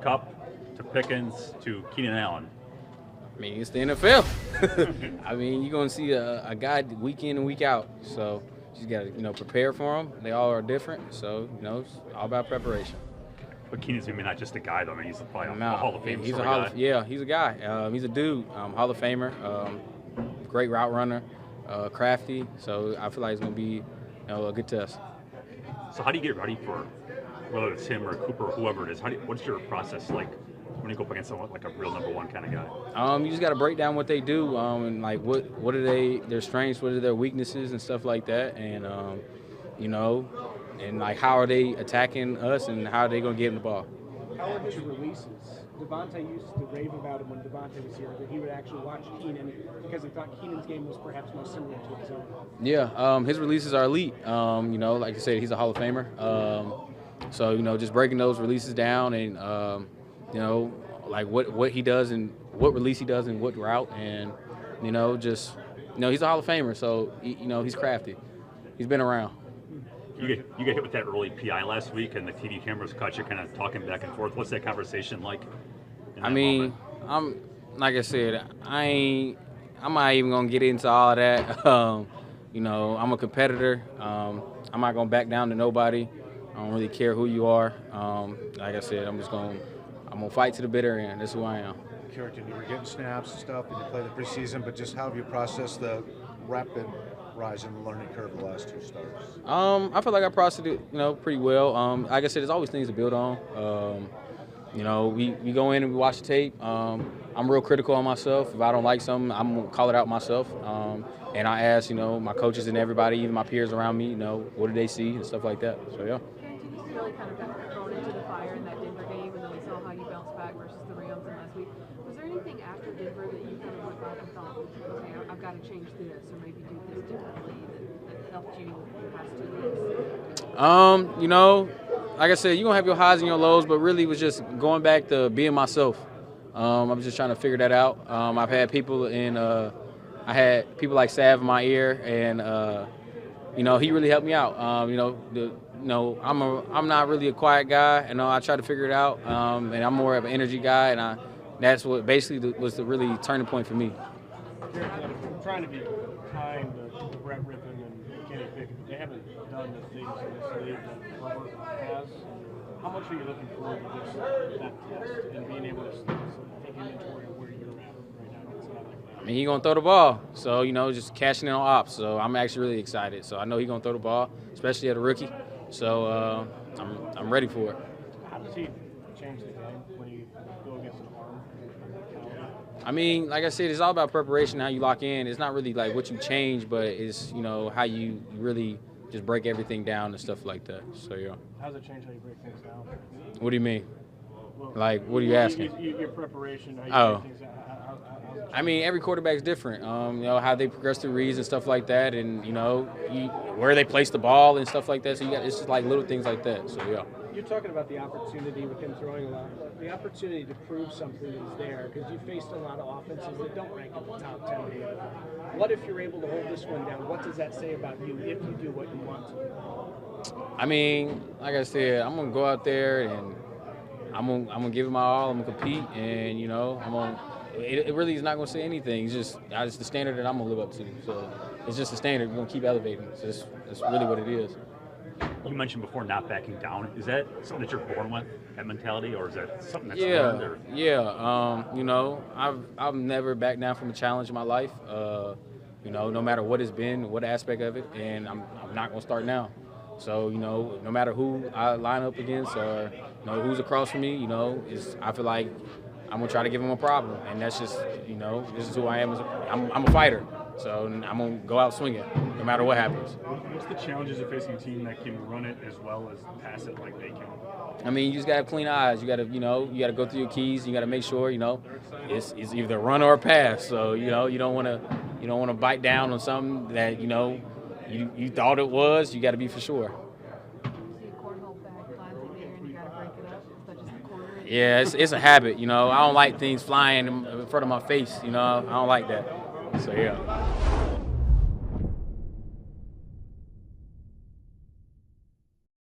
Cup to Pickens to Keenan Allen. I mean, it's the NFL. I mean, you're going to see a guy week in and week out. So you just got to, prepare for them. They all are different. So, it's all about preparation. But Keenan's maybe not just a guy, though. I mean, he's probably a No, Hall of Fame he's sort a of guy. Yeah, he's a guy. He's a dude, Hall of Famer, great route runner, crafty. So I feel like it's going to be a good test. So how do you get ready for, whether it's him or Cooper or whoever it is, what's your process like when you go up against someone like a real number one kind of guy? You just got to break down what they do, and like what are their strengths, what are their weaknesses and stuff like that, and and like how are they attacking us and how are they going to get in the ball. How are his releases? Devontae used to rave about him when Devontae was here, that he would actually watch Keenan because he thought Keenan's game was perhaps more similar to his own. Yeah, his releases are elite. Like I said, he's a Hall of Famer. So just breaking those releases down and like what he does and what release he does and what route, and he's a Hall of Famer. So he's crafty. He's been around. You get hit with that early PI last week, and the TV cameras caught you kind of talking back and forth. What's that conversation like? Moment? I'm like I said, I'm not even gonna get into all of that. I'm a competitor. I'm not gonna back down to nobody. I don't really care who you are. Like I said, I'm gonna fight to the bitter end. That's who I am. Carrington, you were getting snaps and stuff, and you played the preseason, but just how have you processed the rapid rise in the learning curve the last two starts? I feel like I processed it, pretty well. Like I said, there's always things to build on. We go in and we watch the tape. I'm real critical on myself. If I don't like something, I'm gonna call it out myself. And I ask, my coaches and everybody, even my peers around me, what do they see and stuff like that. So yeah. Carrington, you really kind of got thrown into the fire in that Denver game, and then we saw how you bounced back versus the Rams in last week. Was there anything after Denver that you kind of went back and thought, okay, I've got to change this or maybe do this differently that helped you the past 2 weeks? Like I said, you're going to have your highs and your lows, but really it was just going back to being myself. I'm just trying to figure that out. I've had people I had people like Sav in my ear, and, he really helped me out. I'm not really a quiet guy. I try to figure it out, and I'm more of an energy guy, and that's what basically was the really turning point for me. I'm trying to be kind to Brett Rippon and Kenny Pickett. They haven't done the things in this league that Robert has. How much are you looking forward to this that test and being able to take inventory of where you're at right now? It's not like that. I mean, he's going to throw the ball, so, just cashing in on ops. So I'm actually really excited. So I know he's going to throw the ball, especially at a rookie. So I'm ready for it. How does he change the game when you go against an arm? I mean, like I said, it's all about preparation, how you lock in. It's not really like what you change, but it's, how you really just break everything down and stuff like that. So, yeah. How does it change how you break things down? What do you mean? Well, like, what are you asking? Your preparation, how you break things down. I mean, every quarterback's different. How they progress through reads and stuff like that, and where they place the ball and stuff like that. So it's just like little things like that. So yeah. You're talking about the opportunity with him throwing a lot. The opportunity to prove something is there because you faced a lot of offenses that don't rank in the top 10. What if you're able to hold this one down? What does that say about you if you do what you want to? I mean, like I said, I'm gonna go out there and I'm gonna give it my all. I'm gonna compete, and I'm gonna. It really is not going to say anything. It's just the standard that I'm going to live up to. So it's just a standard. We're going to keep elevating. So that's really what it is. You mentioned before not backing down. Is that something that you're born with, that mentality, or is that something that's learned? Or? Yeah. I've never backed down from a challenge in my life. No matter what it's been, what aspect of it, and I'm not going to start now. So no matter who I line up against or who's across from me, I feel like I'm going to try to give him a problem, and that's just, this is who I am. I'm a fighter, so I'm going to go out swinging no matter what happens. What's the challenges of facing a team that can run it as well as pass it like they can? I mean, you just got to have clean eyes. You got to, you got to go through your keys. You got to make sure, it's either run or pass. So, you don't want to bite down on something that, you thought it was. You got to be for sure. Yeah, it's a habit, I don't like things flying in front of my face, I don't like that. So, yeah.